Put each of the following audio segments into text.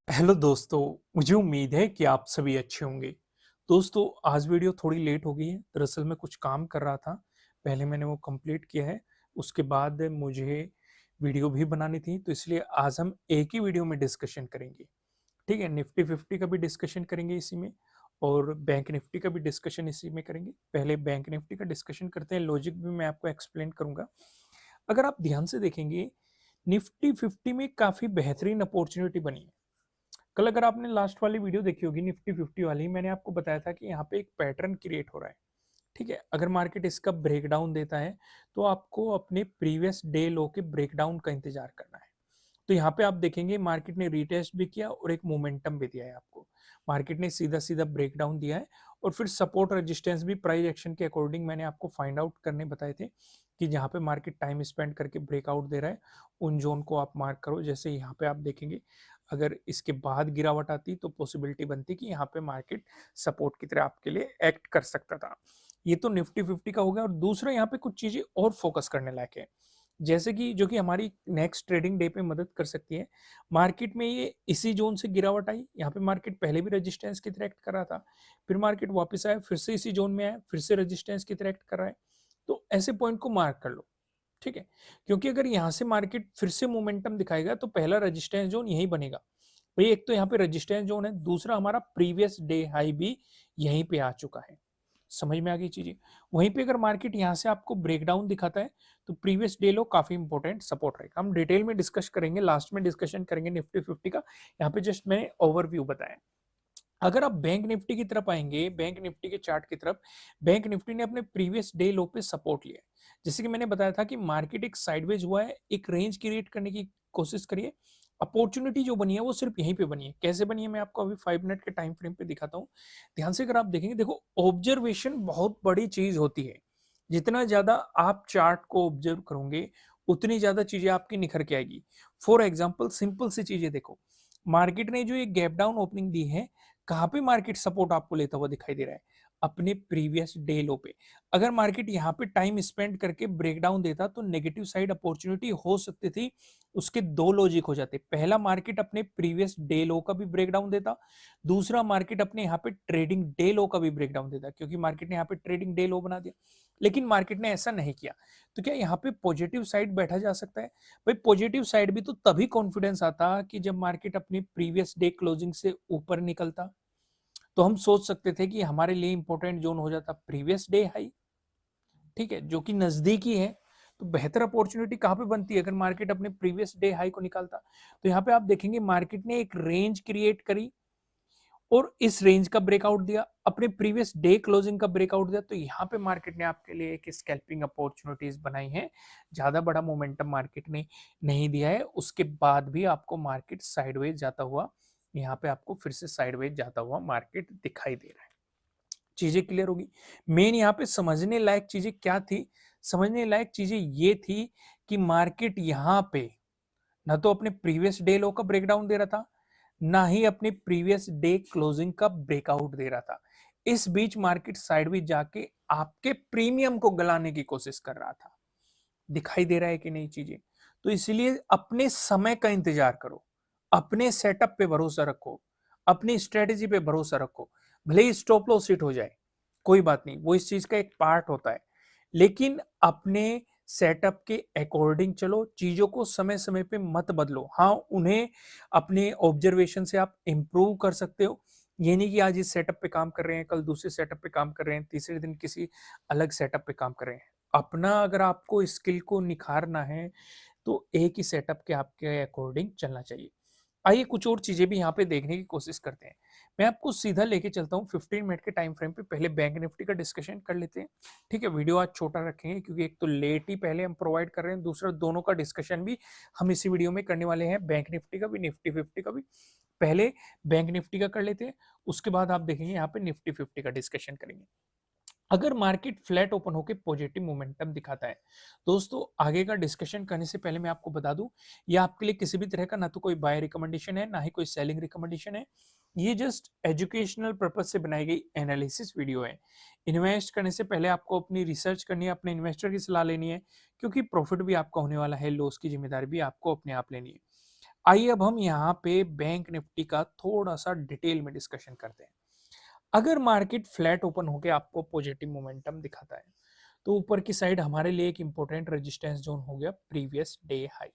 Hello दोस्तों, मुझे उम्मीद है कि आप सभी अच्छे होंगे। दोस्तों, आज वीडियो थोड़ी लेट हो गई है। दरअसल मैं कुछ काम कर रहा था, पहले मैंने वो कंप्लीट किया है, उसके बाद मुझे वीडियो भी बनानी थी, तो इसलिए आज हम एक ही वीडियो में डिस्कशन करेंगे। ठीक है? निफ्टी 50 का भी डिस्कशन करेंगे इसी में और बैंक निफ्टी का भी डिस्कशन इसी में करेंगे। पहले बैंक निफ्टी का डिस्कशन करते हैं, लॉजिक भी मैं आपको एक्सप्लेन करूँगा। अगर आप ध्यान से देखेंगे, निफ्टी 50 में काफ़ी बेहतरीन अपॉर्च्युनिटी बनी है। कल अगर आपने लास्ट वाली वीडियो देखी होगी निफ्टी 50 वाली, मैंने आपको बताया था कि यहाँ पे एक पैटर्न क्रिएट हो रहा है। ठीक है? अगर मार्केट इसका ब्रेकडाउन देता है, तो आपको अपने प्रीवियस डे लो के ब्रेकडाउन का इंतजार करना है। तो यहाँ पे आप देखेंगे मार्केट ने रीटेस्ट भी किया और एक मोमेंटम भी दिया है आपको। मार्केट ने सीधा-सीधा ब्रेकडाउन दिया है और फिर सपोर्ट रेजिस्टेंस भी प्राइस एक्शन के अकॉर्डिंग मैंने आपको फाइंड आउट करने बताए थे कि जहाँ पे मार्केट टाइम स्पेंड करके ब्रेकआउट दे रहा है, उन ज़ोन को आप मार्क करो। जैसे यहाँ पे आप देखेंगे, अगर इसके बाद गिरावट आती तो पॉसिबिलिटी बनती कि यहाँ पे मार्केट सपोर्ट की तरह आपके लिए एक्ट कर सकता था। ये तो निफ्टी 50 का हो गया और दूसरा यहाँ पे कुछ चीज़ें और फोकस करने लायक है। जैसे कि जो कि हमारी नेक्स्ट ट्रेडिंग डे पे मदद कर सकती है। मार्केट में ये इसी ज़ोन से गिरावट आई, यहाँ पे मार्केट पहले भी रेजिस्टेंस की तरह एक्ट कर रहा था, फिर मार्केट वापस आया, फिर से इसी ज़ोन में आया, फिर से रेजिस्टेंस की तरह एक्ट कर रहा है। तो ऐसे पॉइंट को मार्क कर लो, ठीक है? क्योंकि अगर यहाँ से मार्केट फिर से मोमेंटम दिखाएगा तो पहला रेजिस्टेंस ज़ोन यहीं बनेगा। भई एक तो यहाँ पे रेजिस्टेंस ज़ोन है, दूसरा हमारा प्रीवियस डे हाई भी यहीं पे आ चुका है। समझ में आ गई चीज़ें? वहीं पे अगर मार्केट यहाँ से आपको ब्रेकडाउन दिखाता है, तो प्रीवियस डे लो काफ़ी इंपॉर्टेंट सपोर्ट रहेगा। हम डिटेल में डिस्कस करेंगे, लास्ट में डिस्कशन करेंगे निफ्टी 50 का। यहाँ पे जस्ट मैंने ओवरव्यू बताया। अगर आप बैंक निफ्टी की तरफ आएँगे, बैंक निफ्टी के चार्ट की तरफ, बैंक निफ्टी ने अपने प्रीवियस डे लो पे सपोर्ट लिया है। जैसे कि मैंने बताया था कि मार्केट एक साइडवेज हुआ है, एक रेंज क्रिएट करने की कोशिश करिए। अपॉर्च्युनिटी जो बनी है वो सिर्फ यहीं पे बनी है। कैसे बनी है मैं आपको अभी 5 मिनट के टाइम फ्रेम पे दिखाता हूँ। ध्यान से अगर आप देखेंगे, देखो ऑब्जर्वेशन बहुत बड़ी चीज़ होती है। जितना ज़्यादा आप चार्ट को ऑब्जर्व करोगे, उतनी ज़्यादा चीज़ें आपकी निखर के आएगी। फॉर एग्ज़ाम्पल सिंपल सी चीज़ें देखो, मार्केट ने जो ये गैप डाउन ओपनिंग दी है, कहाँ पे मार्केट सपोर्ट आपको लेता हुआ दिखाई दे रहा है? अपने प्रीवियस डे लो पे। अगर मार्केट यहाँ पे टाइम स्पेंड करके ब्रेकडाउन देता तो नेगेटिव साइड अपॉर्च्युनिटी हो सकती थी। उसके 2 लॉजिक हो जाते। पहला, मार्केट अपने प्रीवियस डे लो का भी ब्रेकडाउन देता। दूसरा, मार्केट अपने यहाँ पे ट्रेडिंग डे लो का भी ब्रेकडाउन देता, क्योंकि मार्केट ने यहाँ पे ट्रेडिंग डे लो बना दिया। लेकिन मार्केट ने ऐसा नहीं किया। तो क्या यहाँ पे पॉजिटिव साइड बैठा जा सकता है? भाई पॉजिटिव साइड भी तो तभी कॉन्फिडेंस आता कि जब मार्केट अपनी प्रीवियस डे क्लोजिंग से ऊपर निकलता। तो हम सोच सकते थे कि हमारे लिए इंपॉर्टेंट जोन हो जाता प्रीवियस डे हाई, ठीक है, जो कि नजदीकी है। तो बेहतर अपॉर्चुनिटी कहाँ पे बनती है? अगर मार्केट अपने प्रीवियस डे हाई को निकालता। तो यहाँ पे आप देखेंगे मार्केट ने एक रेंज क्रिएट करी और इस रेंज का ब्रेकआउट दिया, अपने प्रीवियस डे क्लोजिंग का ब्रेकआउट दिया। तो यहाँ पे मार्केट ने आपके लिए एक स्कैल्पिंग अपॉर्चुनिटीज बनाई है। ज्यादा बड़ा मोमेंटम मार्केट ने नहीं दिया है, उसके बाद भी आपको मार्केट साइडवेज जाता हुआ, यहाँ पे आपको फिर से साइडवेज जाता हुआ मार्केट दिखाई दे रहा है। चीजें क्लियर होगी। मेन यहाँ पे समझने लायक चीजें क्या थी? समझने लायक चीजें ये थी कि मार्केट यहाँ पे ना तो अपने प्रीवियस डे लो का ब्रेकडाउन दे रहा था, ना ही अपने प्रीवियस डे क्लोजिंग का ब्रेकआउट दे रहा था। इस बीच मार्केट साइडवेज जाके आपके प्रीमियम को गलाने की कोशिश कर रहा था। दिखाई दे रहा है कि नहीं चीजें? तो इसलिए अपने समय का इंतजार करो, अपने सेटअप पे भरोसा रखो, अपनी स्ट्रेटेजी पे भरोसा रखो। भले ही स्टॉप लॉस हिट हो जाए, कोई बात नहीं, वो इस चीज का एक पार्ट होता है। लेकिन अपने सेटअप के अकॉर्डिंग चलो, चीजों को समय समय पे मत बदलो। हाँ, उन्हें अपने ऑब्जर्वेशन से आप इंप्रूव कर सकते हो। ये नहीं कि आज इस सेटअप पे काम कर रहे हैं, कल दूसरे सेटअप पे काम कर रहे हैं, तीसरे दिन किसी अलग सेटअप पे काम कर रहे हैं। अपना अगर आपको स्किल को निखारना है, तो एक ही सेटअप के आपके अकॉर्डिंग चलना चाहिए। आइए कुछ और चीज़ें भी यहाँ पे देखने की कोशिश करते हैं। मैं आपको सीधा लेके चलता हूँ 15 मिनट के टाइम फ्रेम पे। पहले बैंक निफ्टी का डिस्कशन कर लेते हैं। ठीक है, वीडियो आज छोटा रखेंगे क्योंकि एक तो लेट ही पहले हम प्रोवाइड कर रहे हैं, दूसरा दोनों का डिस्कशन भी हम इसी वीडियो में करने वाले हैं, बैंक निफ्टी का भी, निफ्टी 50 का भी। पहले बैंक निफ्टी का कर लेते हैं, उसके बाद आप देखेंगे यहाँ पे निफ्टी 50 का डिस्कशन करेंगे। अगर मार्केट फ्लैट ओपन होकर पॉजिटिव मोमेंटम दिखाता है, दोस्तों आगे का डिस्कशन करने से पहले मैं आपको बता दूं, ये आपके लिए किसी भी तरह का ना तो कोई बाय रिकमेंडेशन है, ना ही कोई सेलिंग रिकमेंडेशन है। ये जस्ट एजुकेशनल पर्पज से बनाई गई एनालिसिस वीडियो है। इन्वेस्ट करने से पहले आपको अपनी रिसर्च करनी है, अपने इन्वेस्टर की सलाह लेनी है, क्योंकि प्रॉफिट भी आपका होने वाला है, लॉस की जिम्मेदारी भी आपको अपने आप लेनी है। आइए अब हम यहाँ पे बैंक निफ्टी का थोड़ा-सा डिटेल में डिस्कशन करते हैं। अगर मार्केट फ्लैट ओपन होके आपको पॉजिटिव मोमेंटम दिखाता है, तो ऊपर की साइड हमारे लिए एक इंपॉर्टेंट रेजिस्टेंस जोन हो गया प्रीवियस डे हाई।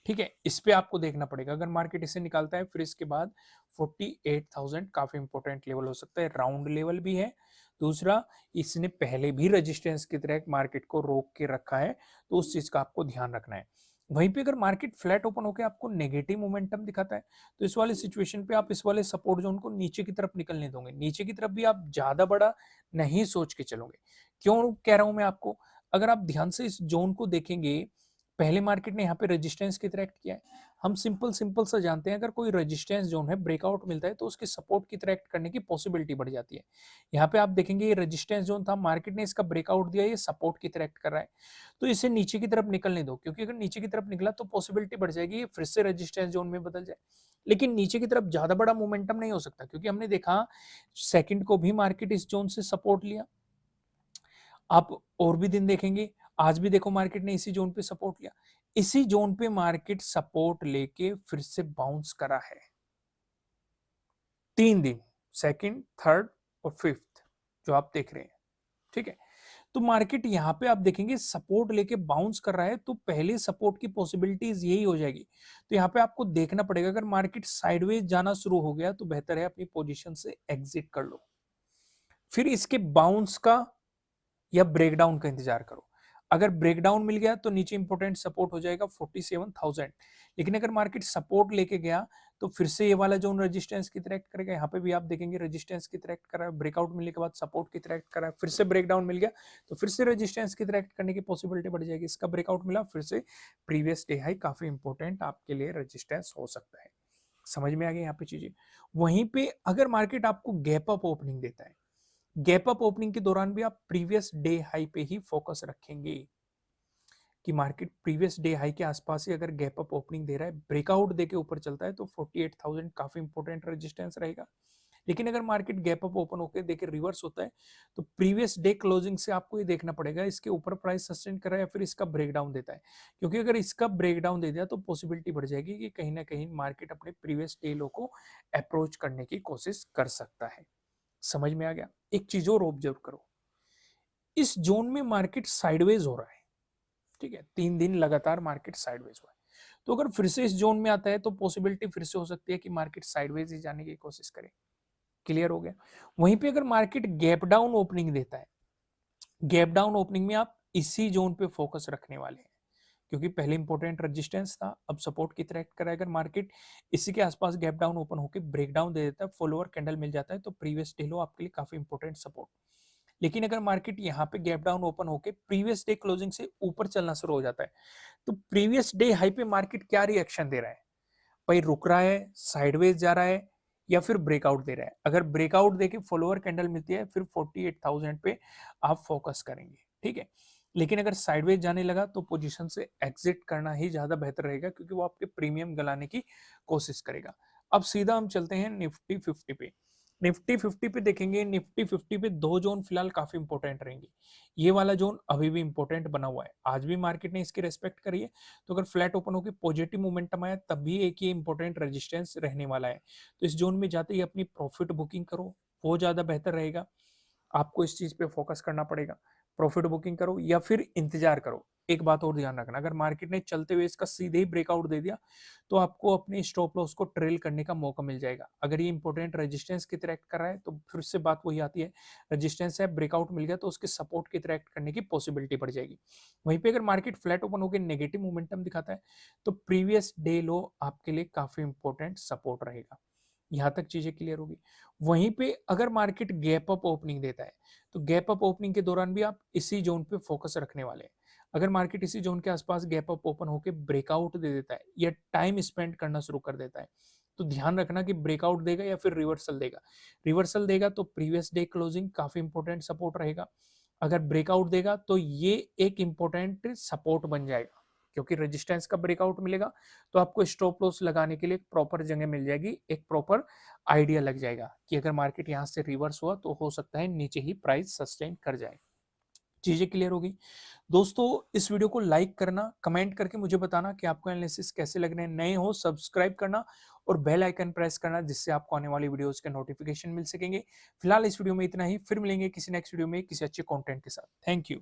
ठीक है, इस पे आपको देखना पड़ेगा। अगर मार्केट इसे निकालता है फिर इसके बाद 48,000 काफी इंपॉर्टेंट लेवल हो सकता है, राउंड लेवल भी है। दूसरा, इसने पहले भी रेजिस्टेंस की तरह मार्केट को रोक के रखा है, तो उस चीज का आपको ध्यान रखना है। वहीं पे अगर मार्केट फ्लैट ओपन होकर आपको नेगेटिव मोमेंटम दिखाता है, तो इस वाले सिचुएशन पे आप इस वाले सपोर्ट जोन को नीचे की तरफ निकलने दोगे। नीचे की तरफ भी आप ज्यादा बड़ा नहीं सोच के चलोगे। क्यों कह रहा हूं मैं आपको? अगर आप ध्यान से इस जोन को देखेंगे, पहले मार्केट ने यहाँ पे रेजिस्टेंस की तरह एक्ट किया है। हम सिंपल सिंपल सा जानते हैं, अगर कोई रेजिस्टेंस जोन है, ब्रेकआउट मिलता है, तो उसकी सपोर्ट की तरह एक्ट करने की पॉसिबिलिटी बढ़ जाती है। यहाँ पे आप देखेंगे ये रेजिस्टेंस जोन था, मार्केट ने इसका ब्रेकआउट दिया, ये सपोर्ट की तरह एक्ट कर रहा है। तो इसे नीचे की तरफ निकलने दो, क्योंकि अगर नीचे की तरफ निकला तो पॉसिबिलिटी बढ़ जाएगी ये फिर से रेजिस्टेंस जोन में बदल जाए। लेकिन नीचे की तरफ ज्यादा बड़ा मोमेंटम नहीं हो सकता, क्योंकि हमने देखा सेकंड को भी मार्केट इस जोन से सपोर्ट लिया। आप और भी दिन देखेंगे, आज भी देखो मार्केट ने इसी जोन पे सपोर्ट लिया। इसी जोन पे मार्केट सपोर्ट लेके फिर से बाउंस करा है। 3 दिन, सेकंड, थर्ड और फिफ्थ जो आप देख रहे हैं। ठीक है, तो मार्केट यहाँ पे आप देखेंगे सपोर्ट लेके बाउंस कर रहा है, तो पहले सपोर्ट की पॉसिबिलिटीज यही हो जाएगी। तो यहाँ पे आपको देखना पड़ेगा, अगर मार्केट साइडवेज जाना शुरू हो गया तो बेहतर है अपनी पोजीशन से एग्जिट कर लो। फिर इसके बाउंस का या ब्रेकडाउन का इंतजार करो। अगर ब्रेकडाउन मिल गया तो नीचे इंपॉर्टेंट सपोर्ट हो जाएगा 47,000। लेकिन अगर मार्केट सपोर्ट लेके गया तो फिर से ये वाला जोन रेजिस्टेंस की तरह एक्ट करेगा। यहाँ पे भी आप देखेंगे रेजिस्टेंस की तरह एक्ट कर रहा है, ब्रेकआउट मिलने के बाद सपोर्ट की तरह एक्ट कर रहा है, फिर से ब्रेकडाउन मिल गया तो फिर से रेजिस्टेंस की तरह एक्ट करने की पॉसिबिलिटी बढ़ जाएगी। इसका ब्रेकआउट मिला, फिर से प्रीवियस डे हाई काफी इंपॉर्टेंट आपके लिए रेजिस्टेंस हो सकता है। समझ में आ गया यहाँ पे चीजें। वहीं पे अगर मार्केट आपको गैप अप ओपनिंग देता है, गैप अप ओपनिंग के दौरान भी आप प्रीवियस डे हाई पे ही फोकस रखेंगे कि मार्केट प्रीवियस डे हाई के आसपास ही अगर गैप अप ओपनिंग दे रहा है, ब्रेकआउट दे के ऊपर चलता है, तो 48,000 काफी इंपॉर्टेंट रेजिस्टेंस रहेगा। लेकिन अगर मार्केट गैप अप ओपन होकर देखे रिवर्स होता है, तो प्रीवियस डे क्लोजिंग से आपको ये देखना पड़ेगा इसके ऊपर प्राइस सस्टेन कर रहा है या फिर इसका ब्रेकडाउन देता है। क्योंकि अगर इसका ब्रेकडाउन दे दिया तो पॉसिबिलिटी बढ़ जाएगी कि कहीं ना कहीं मार्केट अपने प्रीवियस डे लो को अप्रोच करने की कोशिश कर सकता है। समझ में आ गया? एक चीज और ऑब्जर्व करो, इस जोन में मार्केट साइडवेज हो रहा है। ठीक है, 3 दिन लगातार मार्केट साइडवेज हुआ है। तो अगर फिर से इस जोन में आता है तो पॉसिबिलिटी फिर से हो सकती है कि मार्केट साइडवेज ही जाने की कोशिश करे। क्लियर हो गया? वहीं पे अगर मार्केट गैप डाउन ओपनिंग देता है, गैप डाउन ओपनिंग में आप इसी जोन पे फोकस रखने वाले हैं, क्योंकि पहले इंपॉर्टेंट रेजिस्टेंस था, अब सपोर्ट की तरह एक्ट कर रहा है। अगर मार्केट इसी के आसपास गैप डाउन ओपन होकर ब्रेक डाउन दे देता है, फॉलोअर कैंडल मिल जाता है, तो प्रीवियस डे लो आपके लिए काफी इंपॉर्टेंट सपोर्ट। लेकिन अगर मार्केट यहाँ पे गैप डाउन ओपन होके प्रीवियस डे क्लोजिंग से ऊपर चलना शुरू हो जाता है, तो प्रीवियस डे हाई पे मार्केट क्या रिएक्शन दे रहा है? भाई रुक रहा है, साइडवेज जा रहा है, या फिर ब्रेकआउट दे रहा है? अगर ब्रेकआउट देके फॉलोअर कैंडल मिलती है, फिर 48,000 पे आप फोकस करेंगे। ठीक है, लेकिन अगर साइडवेज जाने लगा तो पोजीशन से एग्जिट करना ही ज्यादा बेहतर रहेगा, क्योंकि वो आपके प्रीमियम गलाने की कोशिश करेगा। अब सीधा हम चलते हैं निफ्टी 50 पे। निफ्टी 50 पे देखेंगे, निफ्टी 50 पे दो जोन फिलहाल काफी इंपॉर्टेंट रहेंगे। ये वाला जोन अभी भी इंपॉर्टेंट बना हुआ है, आज भी मार्केट ने इसकी रेस्पेक्ट करी है। तो अगर फ्लैट ओपन होकर पॉजिटिव मोमेंटम आया, तब भी एक ये इंपॉर्टेंट रेजिस्टेंस रहने वाला है। तो इस जोन में जाते ही अपनी प्रॉफिट बुकिंग करो, वो ज्यादा बेहतर रहेगा। आपको इस चीज पे फोकस करना पड़ेगा। प्रॉफिट बुकिंग करो या फिर इंतजार करो। एक बात और ध्यान रखना, अगर मार्केट ने चलते हुए इसका सीधे ही ब्रेकआउट दे दिया, तो आपको अपने स्टॉप लॉस को ट्रेल करने का मौका मिल जाएगा। अगर ये इंपॉर्टेंट रेजिस्टेंस की तरह एक्ट कर रहा है, तो फिर से बात वही आती है, रेजिस्टेंस है, ब्रेकआउट मिल गया तो उसके सपोर्ट की तरह एक्ट करने की पॉसिबिलिटी बढ़ जाएगी। वहीं पे अगर मार्केट फ्लैट ओपन होकर नेगेटिव मोमेंटम दिखाता है, तो प्रीवियस डे लो आपके लिए काफी इंपॉर्टेंट सपोर्ट रहेगा। यहाँ तक चीजें क्लियर होगी। वहीं पे अगर मार्केट गैप अप ओपनिंग देता है, तो गैप अप ओपनिंग के दौरान भी आप इसी जोन पे फोकस रखने वाले हैं। अगर मार्केट इसी जोन के आसपास गैप अप ओपन होकर ब्रेकआउट दे देता है या टाइम स्पेंड करना शुरू कर देता है, तो ध्यान रखना कि ब्रेकआउट देगा या फिर रिवर्सल देगा। रिवर्सल देगा तो प्रीवियस डे क्लोजिंग काफी इंपॉर्टेंट सपोर्ट रहेगा। अगर ब्रेकआउट देगा तो ये एक इंपॉर्टेंट सपोर्ट बन जाएगा, क्योंकि रेजिस्टेंस का ब्रेकआउट मिलेगा तो आपको स्टॉप लॉस लगाने के लिए प्रॉपर जगह मिल जाएगी, एक प्रॉपर आइडिया लग जाएगा कि अगर मार्केट यहाँ से रिवर्स हुआ तो हो सकता है नीचे ही प्राइस सस्टेन कर जाए। चीज़ें क्लियर होगी। दोस्तों, इस वीडियो को लाइक करना, कमेंट करके मुझे बताना कि आपको एनालिसिस कैसे लग रहे हैं। नए हो सब्सक्राइब करना और बेल आइकन प्रेस करना, जिससे आपको आने वाली वीडियोज़ के नोटिफ़िकेशन मिल सकेंगे। फिलहाल इस वीडियो में इतना ही, फिर मिलेंगे किसी नेक्स्ट वीडियो में किसी अच्छे कंटेंट के साथ। Thank you.